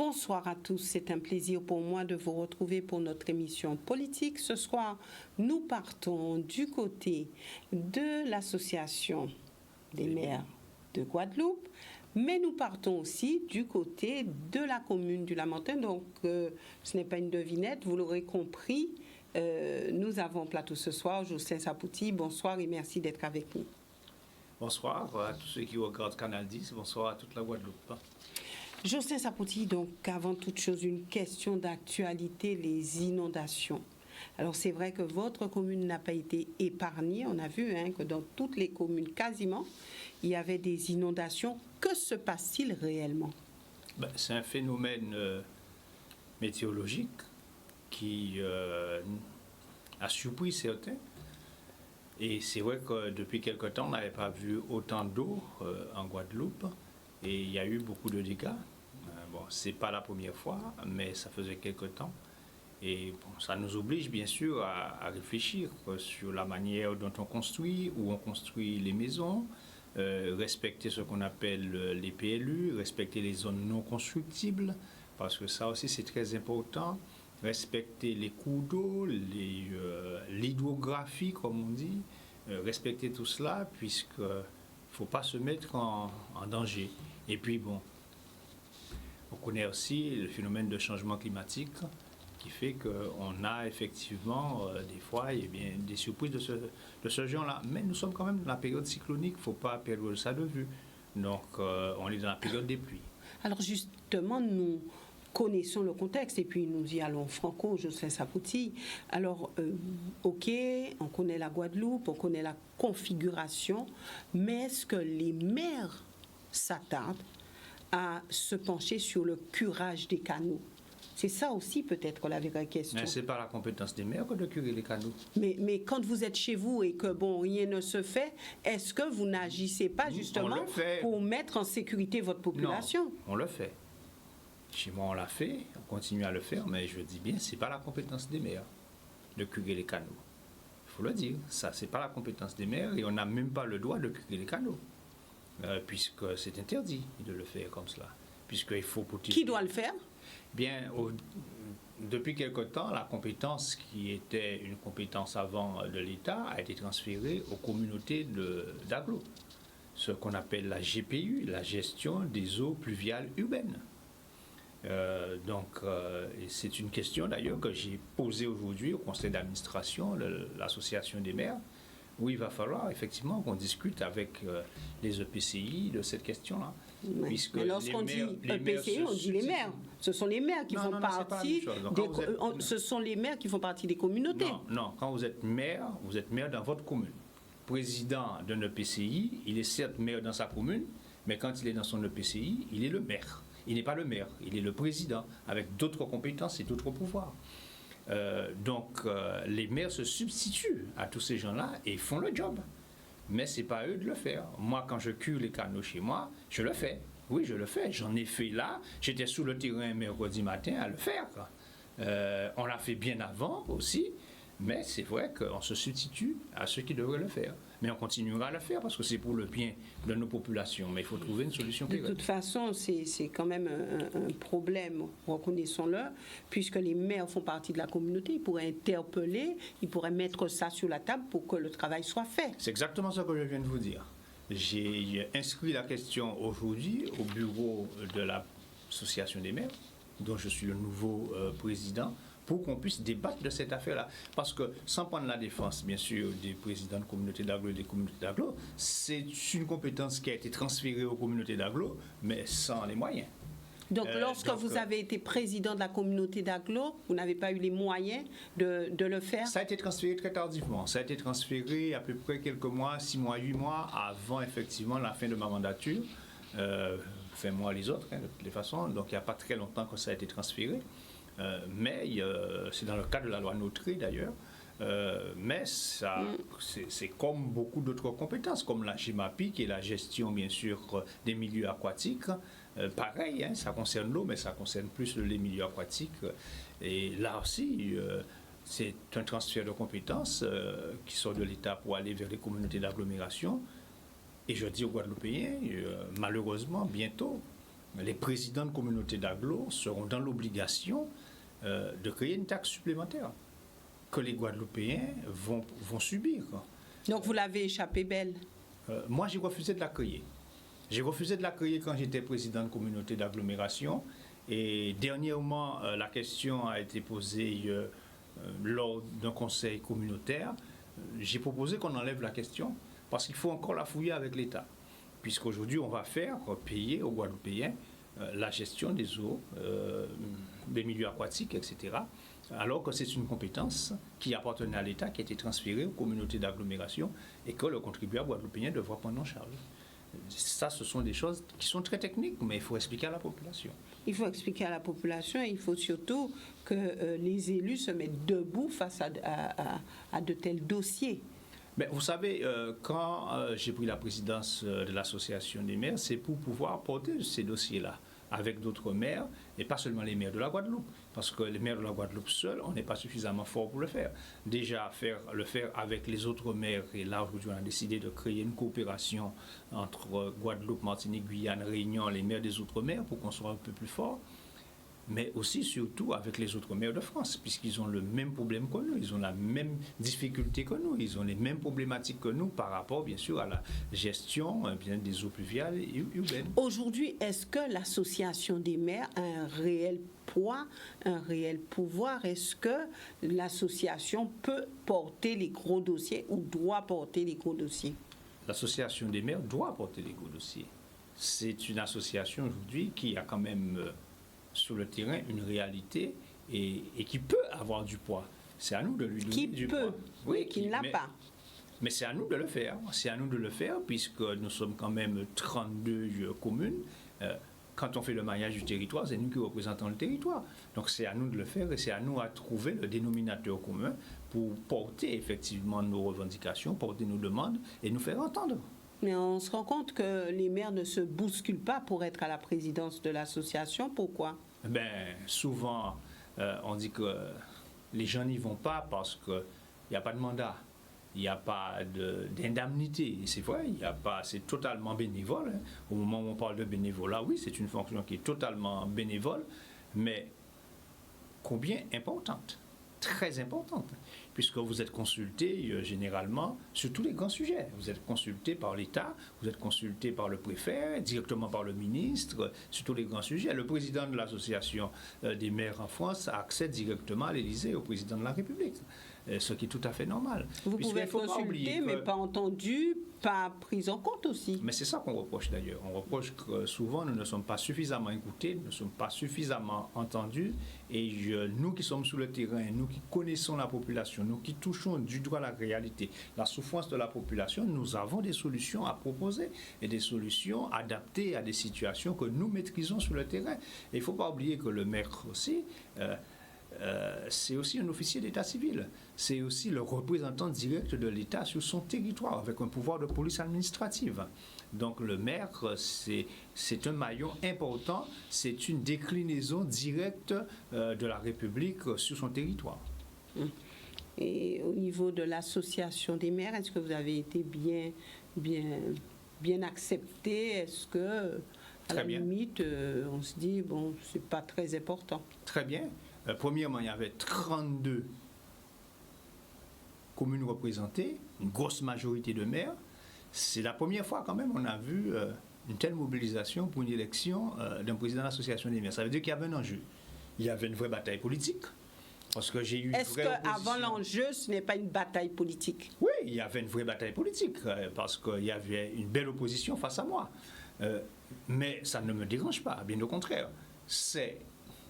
Bonsoir à tous, c'est un plaisir pour moi de vous retrouver pour notre émission politique. Ce soir, nous partons du côté de l'association des maires de Guadeloupe, mais nous partons aussi du côté de la commune du Lamentin. Donc, ce n'est pas une devinette, vous l'aurez compris. Nous avons plateau ce soir, Jocelyn Sapouti. Bonsoir et merci d'être avec nous. Bonsoir à tous ceux qui regardent Canal 10, bonsoir à toute la Guadeloupe. Jocelyn Sapouti, donc avant toute chose, une question d'actualité, les inondations. Alors c'est vrai que votre commune n'a pas été épargnée, on a vu que dans toutes les communes quasiment, il y avait des inondations. Que se passe-t-il réellement? C'est un phénomène météorologique qui a surpris certains. Et c'est vrai que depuis quelque temps, on n'avait pas vu autant d'eau en Guadeloupe et il y a eu beaucoup de dégâts. C'est pas la première fois, mais ça faisait quelque temps. Et ça nous oblige bien sûr à réfléchir sur la manière dont on construit, où on construit les maisons, respecter ce qu'on appelle les PLU, respecter les zones non constructibles, parce que ça aussi c'est très important. Respecter les cours d'eau, l'hydrographie comme on dit, respecter tout cela puisqu'il ne faut pas se mettre en danger. Et puis on connaît aussi le phénomène de changement climatique qui fait qu'on a effectivement des fois des surprises de ce genre-là. Mais nous sommes quand même dans la période cyclonique, il ne faut pas perdre ça de vue. Donc on est dans la période des pluies. Alors justement, nous connaissons le contexte et puis nous y allons franco, Jocelyn Sapouti. Alors, ok, on connaît la Guadeloupe, on connaît la configuration, mais est-ce que les maires s'attardent à se pencher sur le curage des canaux? C'est ça aussi peut-être la vraie question. Mais ce n'est pas la compétence des maires de curer les canaux. Mais quand vous êtes chez vous et que rien ne se fait, est-ce que vous n'agissez pas justement pour mettre en sécurité votre population? Non, on le fait. Chez moi, on l'a fait, on continue à le faire, mais je dis bien, ce n'est pas la compétence des maires de curer les canaux. Il faut le dire, ça, ce n'est pas la compétence des maires et on n'a même pas le droit de curer les canaux, puisque c'est interdit de le faire comme cela. Puisqu'il faut Qui doit le faire? Bien, depuis quelque temps, la compétence qui était une compétence avant de l'État a été transférée aux communautés d'agglo, ce qu'on appelle la GPU, la gestion des eaux pluviales urbaines. C'est une question d'ailleurs que j'ai posée aujourd'hui au conseil d'administration de l'association des maires, où il va falloir effectivement qu'on discute avec les EPCI de cette question-là. Mais lorsqu'on dit EPCI, on dit les maires. Ce sont les maires qui font partie ce sont les maires qui font partie des communautés. Non, quand vous êtes maire dans votre commune. Président d'un EPCI, il est certes maire dans sa commune, mais quand il est dans son EPCI, il est le maire. Il n'est pas le maire, il est le président, avec d'autres compétences et d'autres pouvoirs. Les maires se substituent à tous ces gens-là et font le job. Mais ce n'est pas à eux de le faire. Moi, quand je cure les canaux chez moi, je le fais. Oui, je le fais. J'en ai fait là. J'étais sous le terrain mercredi matin à le faire. On l'a fait bien avant aussi. Mais c'est vrai qu'on se substitue à ceux qui devraient le faire. Mais on continuera à le faire parce que c'est pour le bien de nos populations. Mais il faut trouver une solution pérenne. De toute façon, c'est quand même un problème, reconnaissons-le, puisque les maires font partie de la communauté. Ils pourraient interpeller, ils pourraient mettre ça sur la table pour que le travail soit fait. C'est exactement ce que je viens de vous dire. J'ai inscrit la question aujourd'hui au bureau de l'association des maires, dont je suis le nouveau président, pour qu'on puisse débattre de cette affaire-là. Parce que, sans prendre la défense, bien sûr, des présidents de communautés d'agglo et des communautés d'agglo, c'est une compétence qui a été transférée aux communautés d'agglo, mais sans les moyens. Donc, lorsque vous avez été président de la communauté d'agglo, vous n'avez pas eu les moyens de le faire? Ça a été transféré très tardivement. Ça a été transféré à peu près quelques mois, 6 mois, 8 mois, avant, effectivement, la fin de ma mandature. Enfin, moi, les autres, de toutes les façons. Donc, il n'y a pas très longtemps que ça a été transféré. Mais c'est dans le cadre de la loi Notré d'ailleurs, mais c'est comme beaucoup d'autres compétences, comme la GEMAPI qui est la gestion bien sûr des milieux aquatiques. Pareil, ça concerne l'eau, mais ça concerne plus les milieux aquatiques. Et là aussi, c'est un transfert de compétences qui sort de l'État pour aller vers les communautés d'agglomération. Et je dis aux Guadeloupéens, malheureusement, bientôt, les présidents de communautés d'agglo seront dans l'obligation de créer une taxe supplémentaire que les Guadeloupéens vont subir. Donc vous l'avez échappé belle. Moi, j'ai refusé de la créer. J'ai refusé de la créer quand j'étais président de communauté d'agglomération. Et dernièrement, la question a été posée lors d'un conseil communautaire. J'ai proposé qu'on enlève la question parce qu'il faut encore la fouiller avec l'État. Puisqu'aujourd'hui, on va faire payer aux Guadeloupéens la gestion des eaux, des milieux aquatiques, etc. Alors que c'est une compétence qui appartenait à l'État, qui a été transférée aux communautés d'agglomération et que le contribuable guadeloupéen devra prendre en charge. Ça, ce sont des choses qui sont très techniques, mais il faut expliquer à la population. Il faut expliquer à la population et il faut surtout que les élus se mettent debout face à de tels dossiers. Mais vous savez, quand j'ai pris la présidence de l'association des maires, c'est pour pouvoir porter ces dossiers-là avec d'autres maires, et pas seulement les maires de la Guadeloupe, parce que les maires de la Guadeloupe seuls, on n'est pas suffisamment fort pour le faire. Déjà, le faire avec les autres maires, et là aujourd'hui on a décidé de créer une coopération entre Guadeloupe, Martinique, Guyane, Réunion, les maires des autres maires, pour qu'on soit un peu plus fort, mais aussi, surtout, avec les autres maires de France, puisqu'ils ont le même problème que nous, ils ont la même difficulté que nous, ils ont les mêmes problématiques que nous par rapport, bien sûr, à la gestion bien, des eaux pluviales et urbaines. Aujourd'hui, est-ce que l'association des maires a un réel poids, un réel pouvoir? Est-ce que l'association peut porter les gros dossiers ou doit porter les gros dossiers? L'association des maires doit porter les gros dossiers. C'est une association aujourd'hui qui a quand même... sur le terrain une réalité et qui peut avoir du poids. C'est à nous de lui donner du poids. Oui, qui ne l'a pas. Mais c'est à nous de le faire. C'est à nous de le faire puisque nous sommes quand même 32 communes. Quand on fait le maillage du territoire, c'est nous qui représentons le territoire. Donc c'est à nous de le faire et c'est à nous à trouver le dénominateur commun pour porter effectivement nos revendications, porter nos demandes et nous faire entendre. Mais on se rend compte que les maires ne se bousculent pas pour être à la présidence de l'association. Pourquoi? Souvent, on dit que les gens n'y vont pas parce qu'il n'y a pas de mandat, il n'y a pas d'indemnité. C'est vrai, c'est totalement bénévole. Hein. Au moment où on parle de bénévolat, oui, c'est une fonction qui est totalement bénévole, mais combien importante? Très importante, puisque vous êtes consulté généralement sur tous les grands sujets. Vous êtes consulté par l'État, vous êtes consulté par le préfet, directement par le ministre, sur tous les grands sujets. Le président de l'association des maires en France accède directement à l'Élysée, au président de la République, ce qui est tout à fait normal. Vous pouvez être consulté, mais pas entendu, pas pris en compte aussi. Mais c'est ça qu'on reproche d'ailleurs. On reproche que souvent nous ne sommes pas suffisamment écoutés, nous ne sommes pas suffisamment entendus. Et nous qui sommes sur le terrain, nous qui connaissons la population, nous qui touchons du doigt la réalité, la souffrance de la population, nous avons des solutions à proposer et des solutions adaptées à des situations que nous maîtrisons sur le terrain. Et il ne faut pas oublier que le maire aussi, c'est aussi un officier d'état civil. C'est aussi le représentant direct de l'État sur son territoire, avec un pouvoir de police administrative. Donc le maire, c'est un maillon important, c'est une déclinaison directe de la République sur son territoire. Et au niveau de l'association des maires, est-ce que vous avez été bien accepté? Est-ce que, à la limite, on se dit, bon, c'est pas très important? Très bien. Premièrement, il y avait 32 communes représentées, une grosse majorité de maires. C'est la première fois quand même on a vu une telle mobilisation pour une élection d'un président de l'association des maires. Ça veut dire qu'il y avait un enjeu. Il y avait une vraie bataille politique. Parce que j'ai eu une Est-ce qu'avant l'enjeu, ce n'est pas une bataille politique? Oui, il y avait une vraie bataille politique, parce qu'il y avait une belle opposition face à moi. Mais ça ne me dérange pas, bien au contraire. C'est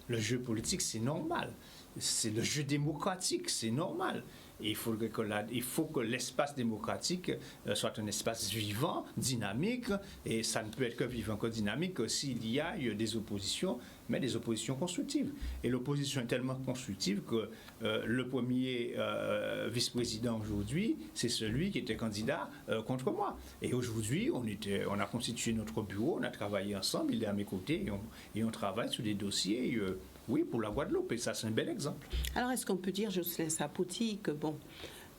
le jeu politique, c'est normal. C'est le jeu démocratique, c'est normal. Et il faut que l'espace démocratique soit un espace vivant, dynamique, et ça ne peut être que vivant, que dynamique s'il y a des oppositions, mais des oppositions constructives. Et l'opposition est tellement constructive que le premier vice-président aujourd'hui, c'est celui qui était candidat contre moi. Et aujourd'hui, on a constitué notre bureau, on a travaillé ensemble, il est à mes côtés, et on travaille sur des dossiers... oui, pour la Guadeloupe, et ça, c'est un bel exemple. Alors, est-ce qu'on peut dire, Jocelyn Sapoti, que bon,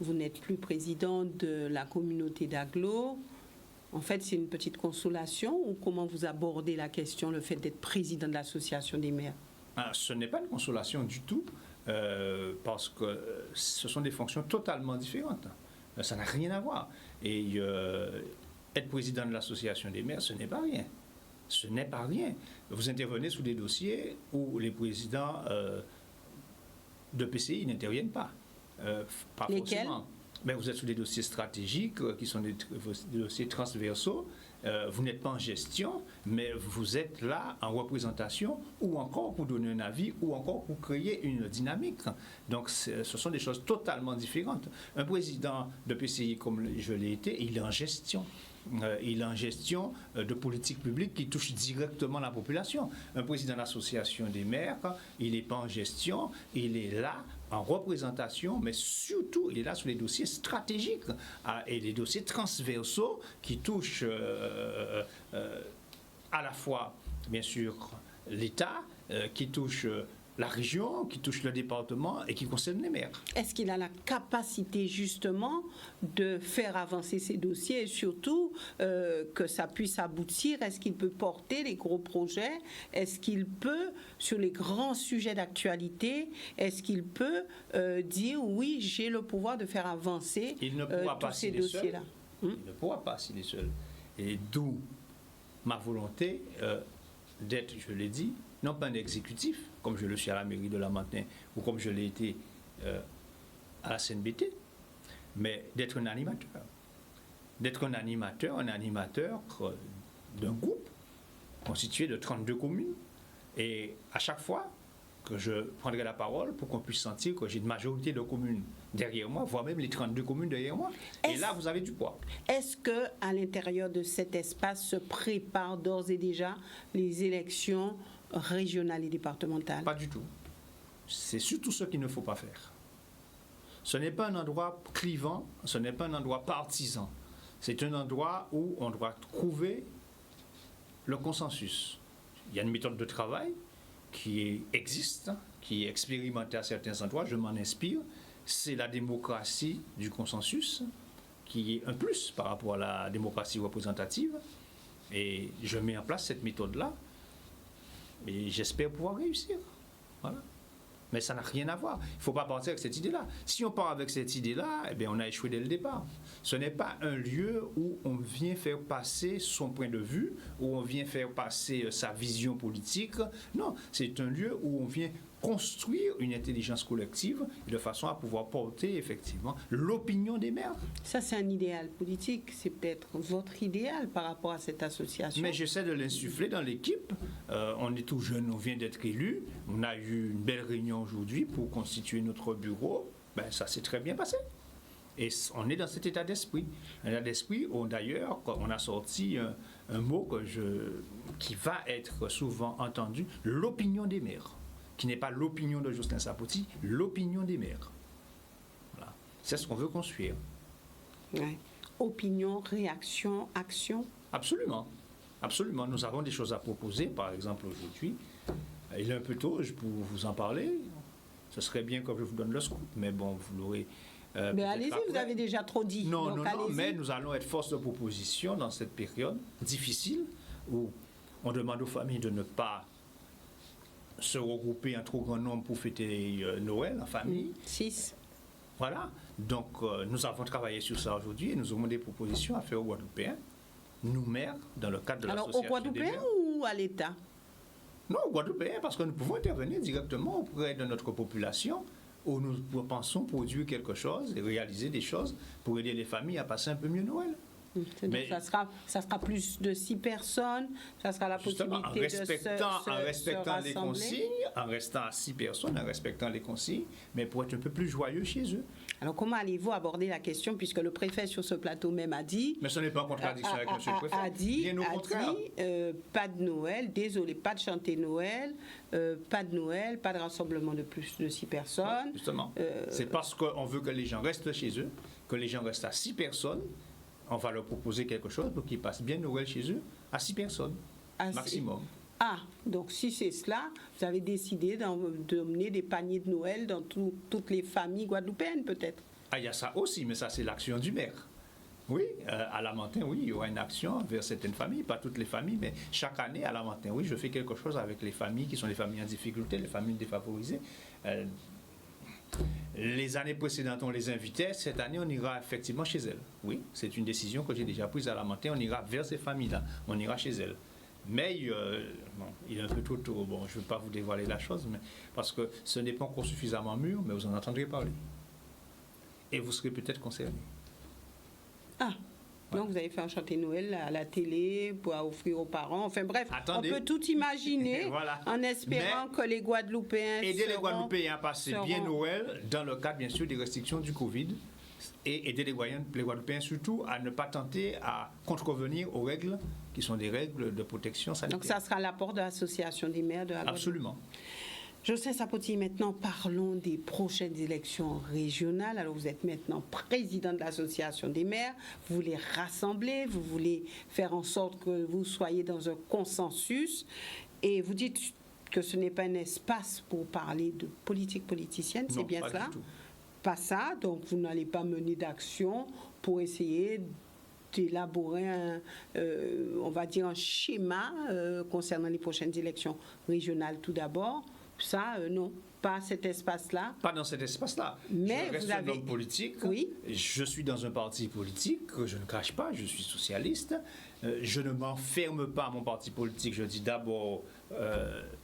vous n'êtes plus président de la communauté d'agglo, En fait, c'est une petite consolation ou comment vous abordez la question, le fait d'être président de l'association des maires? Ce n'est pas une consolation du tout, parce que ce sont des fonctions totalement différentes. Ça n'a rien à voir. Et être président de l'association des maires, ce n'est pas rien. Ce n'est pas rien. Vous intervenez sur des dossiers où les présidents de PCI n'interviennent pas. Pas Lesquels? forcément. Mais vous êtes sur des dossiers stratégiques qui sont des dossiers transversaux. Vous n'êtes pas en gestion, mais vous êtes là en représentation ou encore pour donner un avis ou encore pour créer une dynamique. Donc ce sont des choses totalement différentes. Un président de PCI comme je l'ai été, il est en gestion. Il est en gestion de politiques publiques qui touchent directement la population. Un président d'association des maires, il n'est pas en gestion, il est là en représentation, mais surtout, il est là sur les dossiers stratégiques et les dossiers transversaux qui touchent à la fois, bien sûr, l'État, qui touchent la région, qui touche le département et qui concerne les maires. Est-ce qu'il a la capacité justement de faire avancer ces dossiers et surtout que ça puisse aboutir? Est-ce qu'il peut porter les gros projets? Est-ce qu'il peut, sur les grands sujets d'actualité, est-ce qu'il peut dire oui, j'ai le pouvoir de faire avancer tous ces dossiers-là? Il ne pourra pas s'il est seul. Et d'où ma volonté d'être, je l'ai dit, non pas un exécutif, comme je le suis à la mairie de Lamantin ou comme je l'ai été à la CNBT, mais d'être un animateur. D'être un animateur d'un groupe constitué de 32 communes. Et à chaque fois que je prendrai la parole, pour qu'on puisse sentir que j'ai une majorité de communes derrière moi, voire même les 32 communes derrière moi. Et là, vous avez du poids. Est-ce qu'à l'intérieur de cet espace se préparent d'ores et déjà les élections régionales et départementales? Pas du tout. C'est surtout ce qu'il ne faut pas faire. Ce n'est pas un endroit clivant, ce n'est pas un endroit partisan. C'est un endroit où on doit trouver le consensus. Il y a une méthode de travail qui existe, qui est expérimentée à certains endroits, je m'en inspire. C'est la démocratie du consensus, qui est un plus par rapport à la démocratie représentative. Et je mets en place cette méthode-là. Et j'espère pouvoir réussir. Voilà. Mais ça n'a rien à voir. Il ne faut pas partir avec cette idée-là. Si on part avec cette idée-là, eh bien, on a échoué dès le départ. Ce n'est pas un lieu où on vient faire passer son point de vue, où on vient faire passer sa vision politique. Non, c'est un lieu où on vient construire une intelligence collective de façon à pouvoir porter effectivement l'opinion des maires. Ça, c'est un idéal politique. C'est peut-être votre idéal par rapport à cette association. Mais j'essaie de l'insuffler dans l'équipe. On est tout jeune, on vient d'être élu. On a eu une belle réunion aujourd'hui pour constituer notre bureau. Ben, ça s'est très bien passé. Et on est dans cet état d'esprit. Un état d'esprit où d'ailleurs, on a sorti un mot qui va être souvent entendu, l'opinion des maires, qui n'est pas l'opinion de Jocelyn Sapoti, l'opinion des maires. Voilà. C'est ce qu'on veut construire. Ouais. Opinion, réaction, action. Absolument. Absolument. Nous avons des choses à proposer, par exemple aujourd'hui. Il est un peu tôt pour vous en parler. Ce serait bien que je vous donne le scoop, mais bon, vous l'aurez. Mais allez-y, vous avez déjà trop dit. Non, mais nous allons être force de proposition dans cette période difficile où on demande aux familles de ne pas se regrouper en trop grand nombre pour fêter Noël en famille. 6. Voilà. Donc, nous avons travaillé sur ça aujourd'hui et nous avons des propositions à faire aux Guadeloupéens, nous maires, dans le cadre de l'association. Alors, aux Guadeloupéens ou à l'État? Non, aux Guadeloupéens, parce que nous pouvons intervenir directement auprès de notre population où nous pensons produire quelque chose et réaliser des choses pour aider les familles à passer un peu mieux Noël. Mais ça sera plus de 6 personnes, ça sera la possibilité de se respectant les rassembler. consignes, en restant à 6 personnes, en respectant les consignes, mais pour être un peu plus joyeux chez eux. Alors comment allez-vous aborder la question, puisque le préfet sur ce plateau même a dit... Mais ce n'est pas en contradiction avec M. le préfet. Bien au contraire. Pas de Noël, désolé, pas de chanter Noël, pas de Noël, pas de rassemblement de plus de 6 personnes. Ouais, justement, c'est parce qu'on veut que les gens restent chez eux, que les gens restent à 6 personnes. On va leur proposer quelque chose pour qu'ils passent bien Noël chez eux à 6 personnes, maximum. Ah, donc si c'est cela, vous avez décidé d'emmener des paniers de Noël dans toutes les familles guadeloupéennes peut-être? Ah, il y a ça aussi, mais ça c'est l'action du maire. Oui, à Lamentin, oui, il y aura une action vers certaines familles, pas toutes les familles, mais chaque année à Lamentin, oui, je fais quelque chose avec les familles qui sont les familles en difficulté, les familles défavorisées. Les années précédentes, on les invitait. Cette année, on ira effectivement chez elles. Oui, c'est une décision que j'ai déjà prise à Lamentin. On ira vers ces familles-là. On ira chez elles. Mais bon, il est un peu trop tôt. Bon, je ne veux pas vous dévoiler la chose, mais, parce que ce n'est pas encore suffisamment mûr, mais vous en entendrez parler. Et vous serez peut-être concerné. Ah, donc vous avez fait un chanter Noël à la télé pour offrir aux parents. Enfin bref, attendez. On peut tout imaginer voilà. en espérant que les Guadeloupéens aider les Guadeloupéens à passer bien Noël dans le cadre bien sûr des restrictions du Covid et aider les Guadeloupéens surtout à ne pas tenter à contrevenir aux règles qui sont des règles de protection sanitaire. Donc ça sera l'apport de l'association des maires de la Guadeloupe. Absolument. Jocelyn Sapoti, maintenant parlons des prochaines élections régionales. Alors vous êtes maintenant président de l'association des maires, vous voulez rassembler, vous voulez faire en sorte que vous soyez dans un consensus et vous dites que ce n'est pas un espace pour parler de politique politicienne, c'est bien cela? Pas ça, donc vous n'allez pas mener d'action pour essayer d'élaborer on va dire un schéma concernant les prochaines élections régionales tout d'abord. Ça, non, pas cet espace-là. Pas dans cet espace-là. Mais je reste un homme politique. Oui. Je suis dans un parti politique, je ne cache pas, je suis socialiste. Je ne m'enferme pas à mon parti politique. Je dis d'abord,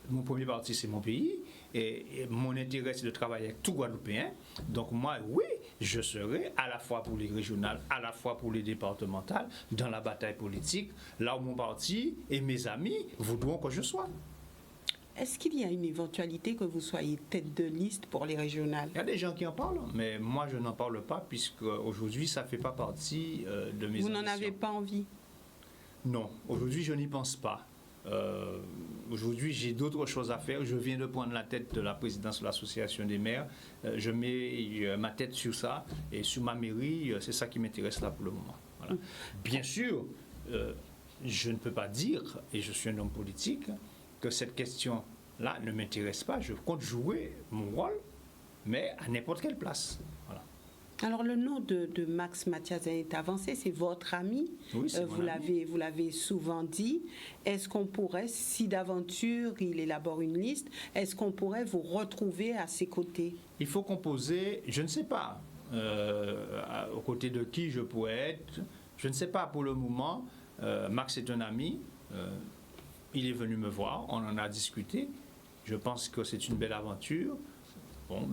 mon premier parti, c'est mon pays. Et mon intérêt, c'est de travailler avec tout Guadeloupéen. Donc moi, oui, je serai à la fois pour les régionales, à la fois pour les départementales, dans la bataille politique, là où mon parti et mes amis voudront que je sois. Est-ce qu'il y a une éventualité que vous soyez tête de liste pour les régionales? Il y a des gens qui en parlent, mais moi je n'en parle pas puisque aujourd'hui ça ne fait pas partie de mes ambitions. Vous n'en avez pas envie? Non, aujourd'hui je n'y pense pas. Aujourd'hui j'ai d'autres choses à faire. Je viens de prendre la tête de la présidence de l'association des maires. Je mets ma tête sur ça et sur ma mairie, c'est ça qui m'intéresse là pour le moment. Voilà. Bien sûr, je ne peux pas dire, et je suis un homme politique, que cette question-là ne m'intéresse pas. Je compte jouer mon rôle, mais à n'importe quelle place. Voilà. Alors le nom de Max Mathiasin est avancé, c'est votre ami. Oui, c'est mon ami. Vous l'avez souvent dit. Est-ce qu'on pourrait, si d'aventure il élabore une liste, est-ce qu'on pourrait vous retrouver à ses côtés? Il faut composer, je ne sais pas, aux côtés de qui je pourrais être. Je ne sais pas pour le moment. Max est un ami. Il est venu me voir, on en a discuté. Je pense que c'est une belle aventure. Bon,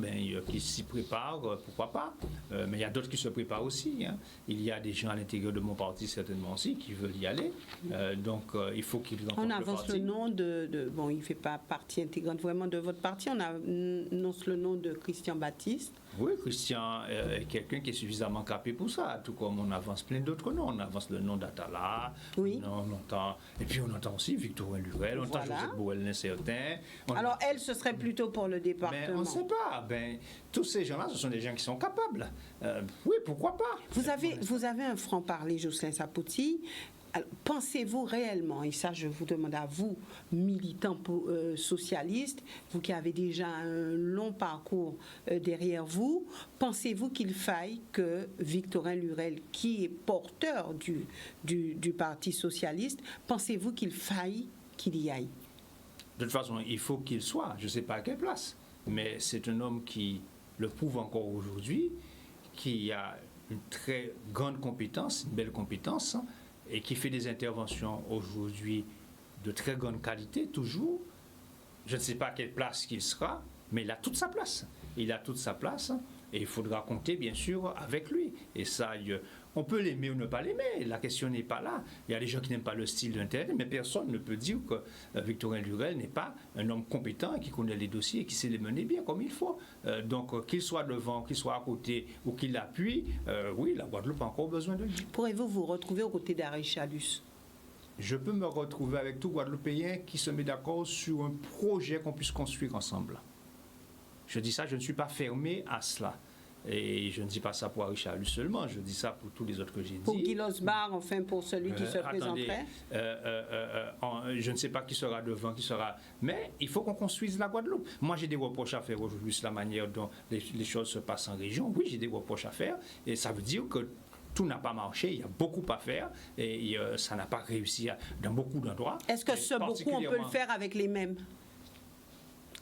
qui s'y préparent, pourquoi pas. Mais il y a d'autres qui se préparent aussi. Hein. Il y a des gens à l'intérieur de mon parti certainement aussi qui veulent y aller. Donc il faut qu'ils rencontrent le parti. On avance le nom bon, il ne fait pas partie intégrante vraiment de votre parti. On annonce le nom de Christian Baptiste. Oui, Christian est quelqu'un qui est suffisamment capé pour ça, tout comme on avance plein d'autres noms. On avance le nom d'Atala, oui. Et puis on entend aussi Victorin Lurel, on entend Joseph Boel incertain. Alors elle, ce serait plutôt pour le département. Mais on ne sait pas. Tous ces gens-là, ce sont des gens qui sont capables. Oui, pourquoi pas. Vous avez un franc-parler, Jocelyn Sapoti. Pensez-vous réellement, et ça je vous demande à vous, militants socialistes, vous qui avez déjà un long parcours derrière vous, pensez-vous qu'il faille que Victorin Lurel, qui est porteur du Parti socialiste, pensez-vous qu'il faille qu'il y aille? De toute façon, il faut qu'il soit, je ne sais pas à quelle place, mais c'est un homme qui le prouve encore aujourd'hui, qui a une très grande compétence, une belle compétence, et qui fait des interventions aujourd'hui de très grande qualité, toujours. Je ne sais pas à quelle place qu'il sera, mais il a toute sa place. Il a toute sa place, et il faudra compter, bien sûr, avec lui. Et ça, on peut l'aimer ou ne pas l'aimer, la question n'est pas là. Il y a des gens qui n'aiment pas le style d'un tel, mais personne ne peut dire que Victorin Lurel n'est pas un homme compétent, qui connaît les dossiers et qui sait les mener bien comme il faut. Donc, qu'il soit devant, qu'il soit à côté ou qu'il l'appuie, oui, la Guadeloupe a encore besoin de lui. Pourrez-vous vous retrouver aux côtés d'Harry Chalus? Je peux me retrouver avec tout Guadeloupéen qui se met d'accord sur un projet qu'on puisse construire ensemble. Je dis ça, je ne suis pas fermé à cela. Et je ne dis pas ça pour Harry Chalus seulement, je dis ça pour tous les autres que j'ai dit. Pour Guy Losbar, enfin pour celui qui se présenterait. Je ne sais pas qui sera devant, qui sera... Mais il faut qu'on construise la Guadeloupe. Moi, j'ai des reproches à faire aujourd'hui sur la manière dont les choses se passent en région. Oui, j'ai des reproches à faire. Et ça veut dire que tout n'a pas marché, il y a beaucoup à faire et ça n'a pas réussi dans beaucoup d'endroits. Est-ce que ce beaucoup, on peut le faire avec les mêmes?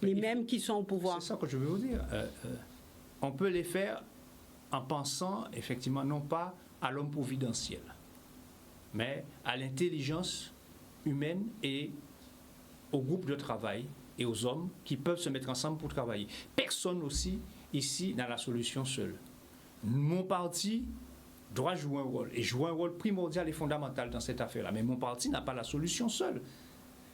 Les mêmes qui sont au pouvoir? C'est ça que je veux vous dire. On peut les faire en pensant effectivement non pas à l'homme providentiel, mais à l'intelligence humaine et au groupe de travail et aux hommes qui peuvent se mettre ensemble pour travailler. Personne aussi ici n'a la solution seul. Mon parti doit jouer un rôle et jouer un rôle primordial et fondamental dans cette affaire-là, mais mon parti n'a pas la solution seul.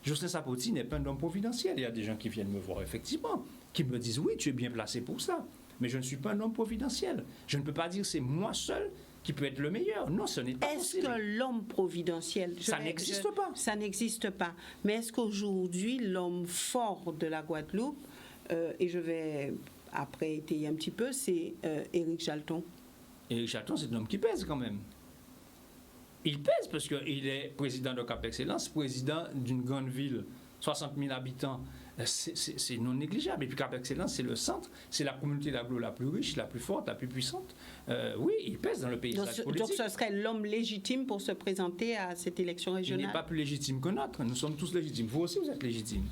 Jocelyn Sapoti n'est pas un homme providentiel. Il y a des gens qui viennent me voir effectivement, qui me disent oui, tu es bien placé pour ça, mais je ne suis pas un homme providentiel. Je ne peux pas dire que c'est moi seul qui peut être le meilleur. Non, ce n'est pas possible. Est-ce que l'homme providentiel... Ça n'existe pas. Ça n'existe pas. Mais est-ce qu'aujourd'hui, l'homme fort de la Guadeloupe, et je vais après étayer un petit peu, c'est Éric Jalton? Éric Jalton, c'est un homme qui pèse quand même. Il pèse parce qu'il est président de Cap Excellence, président d'une grande ville, 60 000 habitants. C'est non négligeable. Et puis Cap Excellence, c'est le centre, c'est la communauté d'aglo la plus riche, la plus forte, la plus puissante. Oui, il pèse dans le paysage politique. Donc ce serait l'homme légitime pour se présenter à cette élection régionale? Il n'est pas plus légitime que notre. Nous sommes tous légitimes. Vous aussi, vous êtes légitime.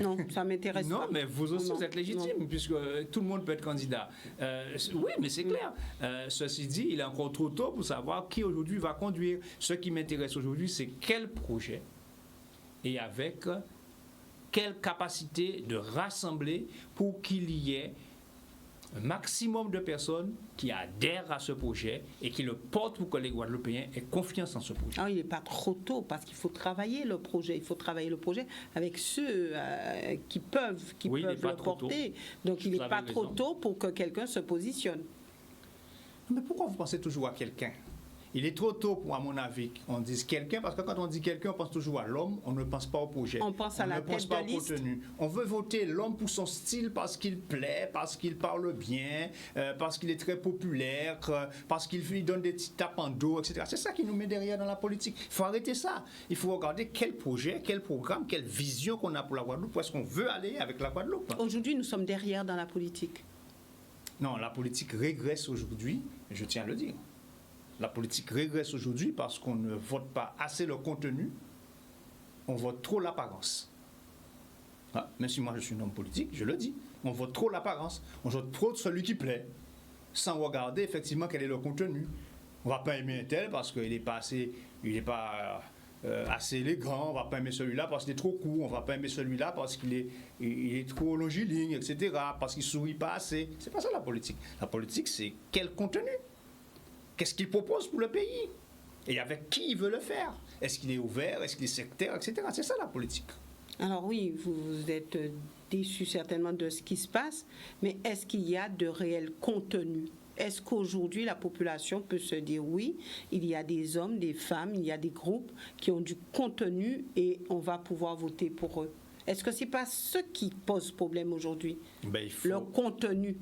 Non, ça m'intéresse pas. Non, mais vous aussi, vous êtes légitime, puisque tout le monde peut être candidat. Oui, mais c'est clair. Ceci dit, il est encore trop tôt pour savoir qui aujourd'hui va conduire. Ce qui m'intéresse aujourd'hui, c'est quel projet et avec quelle capacité de rassembler pour qu'il y ait un maximum de personnes qui adhèrent à ce projet et qui le portent pour que les Guadeloupéens aient confiance en ce projet. Il n'est pas trop tôt parce qu'il faut travailler le projet. Il faut travailler le projet avec ceux qui peuvent le porter. Donc il n'est pas trop tôt pour que quelqu'un se positionne. Mais pourquoi vous pensez toujours à quelqu'un? Il est trop tôt pour, à mon avis, qu'on dise quelqu'un, parce que quand on dit quelqu'un, on pense toujours à l'homme, on ne pense pas au projet. On pense à la tête de liste. On veut voter l'homme pour son style, parce qu'il plaît, parce qu'il parle bien, parce qu'il est très populaire, parce qu'il donne des petits tapes en dos, etc. C'est ça qui nous met derrière dans la politique. Il faut arrêter ça. Il faut regarder quel projet, quel programme, quelle vision qu'on a pour la Guadeloupe, où est-ce qu'on veut aller avec la Guadeloupe. Aujourd'hui, nous sommes derrière dans la politique. Non, la politique régresse aujourd'hui, je tiens à le dire. La politique régresse aujourd'hui parce qu'on ne vote pas assez le contenu, on vote trop l'apparence. Même si moi je suis un homme politique, je le dis, on vote trop l'apparence, on vote trop de celui qui plaît, sans regarder effectivement quel est le contenu. On ne va pas aimer un tel parce qu'il n'est pas assez, assez élégant, on ne va pas aimer celui-là parce qu'il est trop court, on ne va pas aimer celui-là parce qu'il est trop longiligne, etc., parce qu'il ne sourit pas assez. C'est pas ça la politique. La politique, c'est quel contenu? Qu'est-ce qu'il propose pour le pays? Et avec qui il veut le faire? Est-ce qu'il est ouvert? Est-ce qu'il est sectaire? Etc. C'est ça la politique. Alors oui, vous êtes déçu certainement de ce qui se passe, mais est-ce qu'il y a de réel contenu? Est-ce qu'aujourd'hui la population peut se dire oui, il y a des hommes, des femmes, il y a des groupes qui ont du contenu et on va pouvoir voter pour eux? Est-ce que ce n'est pas ce qui pose problème aujourd'hui? Le contenu.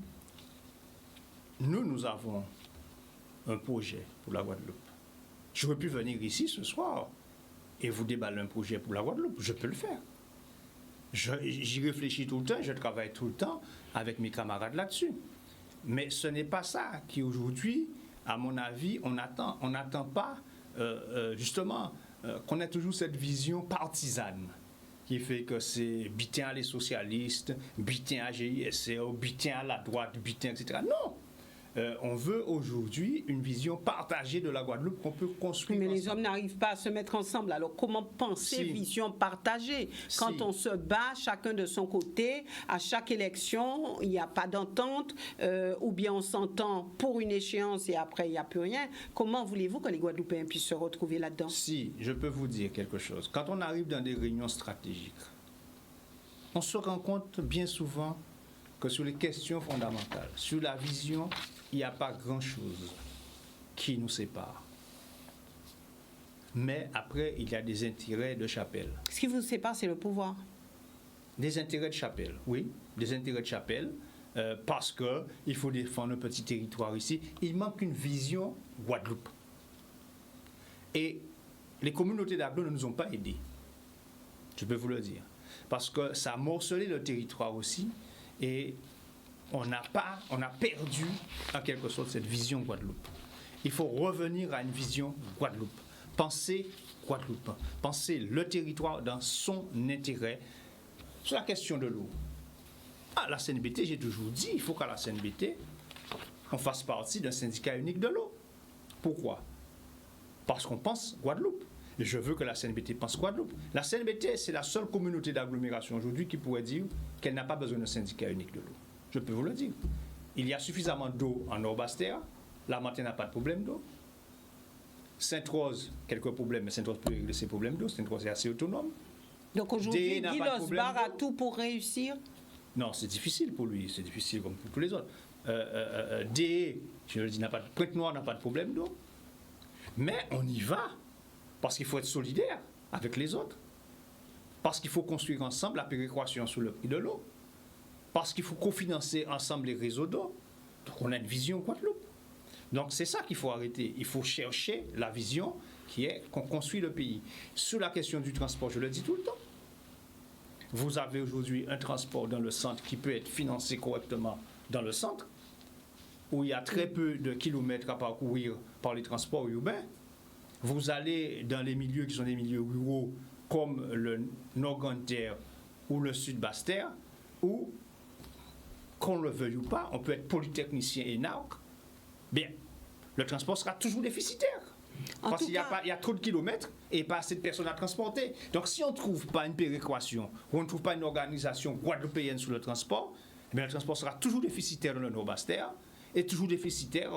Nous avons un projet pour la Guadeloupe. J'aurais pu venir ici ce soir et vous déballer un projet pour la Guadeloupe. Je peux le faire. J'y réfléchis tout le temps, je travaille tout le temps avec mes camarades là-dessus. Mais ce n'est pas ça qui aujourd'hui, à mon avis, on n'attend pas justement qu'on ait toujours cette vision partisane qui fait que c'est bitin les socialistes, bitin à GISO, bitin à la droite, bitin, etc. Non! On veut aujourd'hui une vision partagée de la Guadeloupe qu'on peut construire. Mais les hommes n'arrivent pas à se mettre ensemble. Alors comment penser vision partagée? Quand on se bat chacun de son côté, à chaque élection, il n'y a pas d'entente, ou bien on s'entend pour une échéance et après il n'y a plus rien. Comment voulez-vous que les Guadeloupéens puissent se retrouver là-dedans? Si, je peux vous dire quelque chose. Quand on arrive dans des réunions stratégiques, on se rend compte bien souvent que sur les questions fondamentales, sur la vision, il n'y a pas grand-chose qui nous sépare. Mais après, il y a des intérêts de chapelle. Ce qui vous sépare, c'est le pouvoir. Des intérêts de chapelle, oui. Des intérêts de chapelle, parce qu'il faut défendre un petit territoire ici. Il manque une vision Guadeloupe. Et les communautés d'aglo ne nous ont pas aidés. Je peux vous le dire. Parce que ça a morcelé le territoire aussi. Et on a perdu en quelque sorte cette vision Guadeloupe. Il faut revenir à une vision Guadeloupe. Penser Guadeloupe, penser le territoire dans son intérêt. Sur la question de l'eau, à la CNBT, j'ai toujours dit, il faut qu'à la CNBT, on fasse partie d'un syndicat unique de l'eau. Pourquoi? Parce qu'on pense Guadeloupe. Et je veux que la CNBT pense Guadeloupe. La CNBT, c'est la seule communauté d'agglomération aujourd'hui qui pourrait dire qu'elle n'a pas besoin d'un syndicat unique de l'eau. Je peux vous le dire. Il y a suffisamment d'eau en Nord-Bastia. La Martinique n'a pas de problème d'eau. Sainte-Rose, quelques problèmes, mais Sainte-Rose peut régler ses problèmes d'eau. Sainte-Rose est assez autonome. Donc aujourd'hui, Guy Losbar a tout pour réussir? Non, c'est difficile pour lui. C'est difficile comme pour tous les autres. DE, je le dis, Pointe-Noire n'a pas de problème d'eau. Mais on y va. Parce qu'il faut être solidaire avec les autres. Parce qu'il faut construire ensemble la péréquation sur le prix de l'eau. Parce qu'il faut cofinancer ensemble les réseaux d'eau. Donc on a une vision Guadeloupe. Donc c'est ça qu'il faut arrêter. Il faut chercher la vision qui est qu'on construit le pays. Sur la question du transport, je le dis tout le temps. Vous avez aujourd'hui un transport dans le centre qui peut être financé correctement dans le centre, où il y a très peu de kilomètres à parcourir par les transports urbains. Vous allez dans les milieux qui sont des milieux ruraux, comme le Nord-Grande-Terre ou le Sud-Basse-Terre, où, qu'on le veuille ou pas, on peut être polytechnicien et NAOC, bien, le transport sera toujours déficitaire. Parce qu'il y a trop de kilomètres et pas assez de personnes à transporter. Donc si on ne trouve pas une péréquation, ou on ne trouve pas une organisation guadeloupéenne sur le transport, eh bien, le transport sera toujours déficitaire dans le Nord-Basse-Terre et toujours déficitaire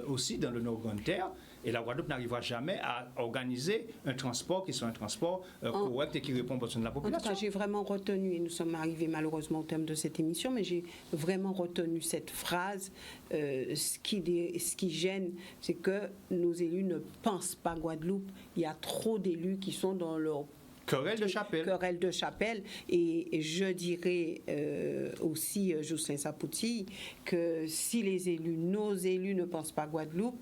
aussi dans le Nord-Grande-Terre. Et la Guadeloupe n'arrivera jamais à organiser un transport qui soit un transport correct et qui répond aux besoins de la population. En tout cas, j'ai vraiment retenu, et nous sommes arrivés malheureusement au terme de cette émission, mais j'ai vraiment retenu cette phrase. Ce qui gêne, c'est que nos élus ne pensent pas Guadeloupe. Il y a trop d'élus qui sont dans leur querelle de chapelle. Querelle de chapelle. Et je dirais aussi, Jocelyn Sapouty, que si les élus, nos élus ne pensent pas Guadeloupe,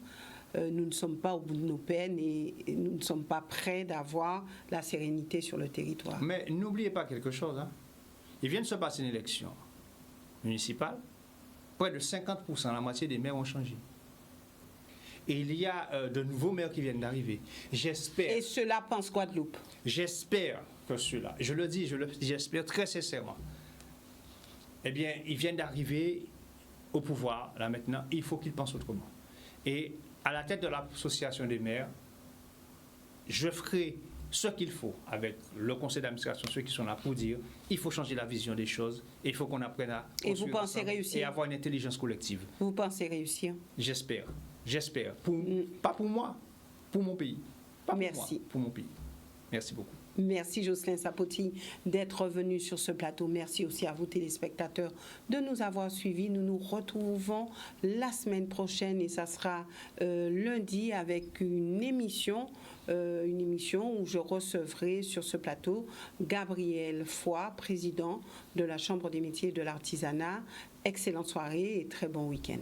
nous ne sommes pas au bout de nos peines et nous ne sommes pas prêts d'avoir la sérénité sur le territoire. Mais n'oubliez pas quelque chose. Hein. Il vient de se passer une élection municipale. Près de 50%, la moitié des maires ont changé. Et il y a de nouveaux maires qui viennent d'arriver. J'espère. Et cela pense Guadeloupe. J'espère que cela, je le dis, j'espère très sincèrement. Eh bien, ils viennent d'arriver au pouvoir, là maintenant, il faut qu'ils pensent autrement. Et à la tête de l'association des maires, je ferai ce qu'il faut avec le conseil d'administration, ceux qui sont là pour dire il faut changer la vision des choses et il faut qu'on apprenne à construire et vous pensez réussir et avoir une intelligence collective. Vous pensez réussir? J'espère. Pas pour moi, pour mon pays. Pas Merci. Pour moi, pour mon pays. Merci beaucoup. Merci Jocelyn Sapouty d'être venu sur ce plateau. Merci aussi à vous téléspectateurs de nous avoir suivis. Nous nous retrouvons la semaine prochaine et ça sera lundi avec une émission où je recevrai sur ce plateau Gabriel Foy, président de la Chambre des métiers et de l'artisanat. Excellente soirée et très bon week-end.